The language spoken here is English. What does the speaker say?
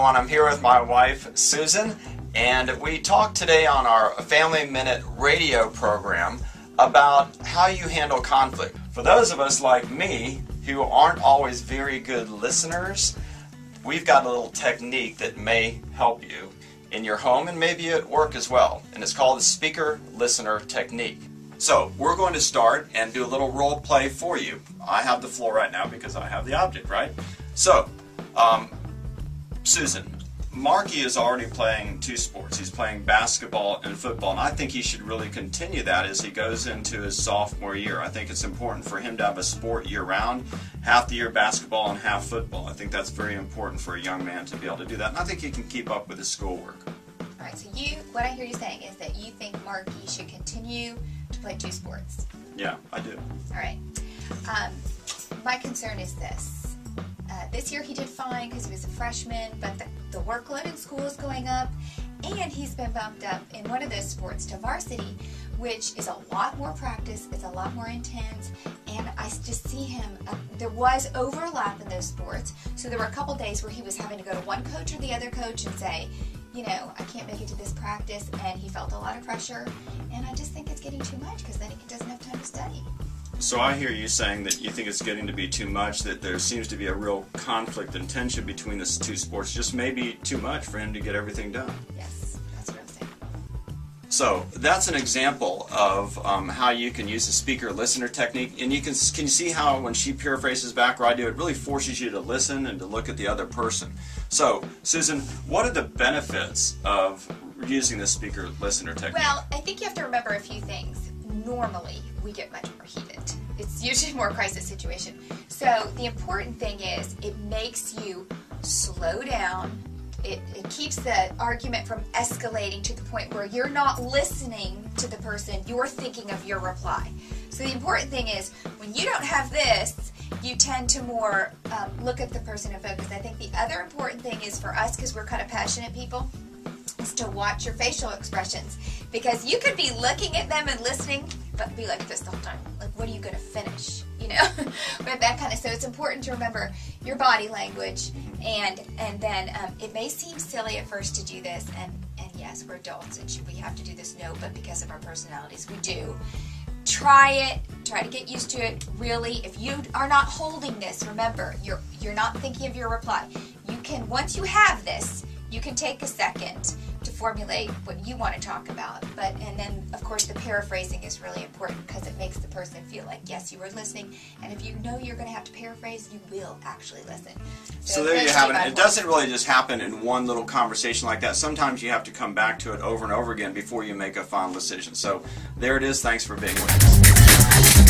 everyone. I'm here with my wife, Susan, and we talked today on our Family Minute radio program about how you handle conflict. For those of us like me who aren't always very good listeners, we've got a little technique that may help you in your home and maybe at work as well, and it's called the speaker-listener technique. So we're going to start and do a little role play for you. I have the floor right now because I have the object, right? So, Susan, Marky is already playing two sports. He's playing basketball and football, and I think he should really continue that as he goes into his sophomore year. I think it's important for him to have a sport year-round, half the year basketball and half football. I think that's very important for a young man to be able to do that, and I think he can keep up with his schoolwork. All right, so what I hear you saying is that you think Marky should continue to play two sports. Yeah, I do. All right. My concern is this. This year he did fine because he was a freshman, but the workload in school is going up, and he's been bumped up in one of those sports to varsity, which is a lot more practice, it's a lot more intense, and I just see him, there was overlap in those sports, so there were a couple days where he was having to go to one coach or the other coach and say, you know, I can't make it to this practice, and he felt a lot of pressure, and I just think it's getting too much because then he doesn't have time to study. So I hear you saying that you think it's getting to be too much, that there seems to be a real conflict and tension between the two sports, just maybe too much for him to get everything done. Yes, that's what I'm saying. So that's an example of how you can use the speaker-listener technique, and can you see how when she paraphrases back or I do, it really forces you to listen and to look at the other person. So, Susan, what are the benefits of using the speaker-listener technique? Well, I think you have to remember a few things. Normally, we get much more heated. It's usually more crisis situation. So the important thing is it makes you slow down. It keeps the argument from escalating to the point where you're not listening to the person, you're thinking of your reply. So the important thing is when you don't have this, you tend to more look at the person and focus. I think the other important thing is for us, because we're kind of passionate people, is to watch your facial expressions, because you could be looking at them and listening but be like this the whole time, like what are you going to finish, you know? But that kind of, so it's important to remember your body language, and then it may seem silly at first to do this, and yes, we're adults and should we have to do this? No, but because of our personalities we do. Try it, try to get used to it. Really, if you are not holding this, remember, you're not thinking of your reply. You can, once you have this, you can take a second to formulate what you want to talk about, and then of course the paraphrasing is really important because it makes the person feel like yes, you were listening, and if you know you're going to have to paraphrase, you will actually listen. So there you have it. It doesn't really just happen in one little conversation like that. Sometimes you have to come back to it over and over again before you make a final decision. So there it is. Thanks for being with us.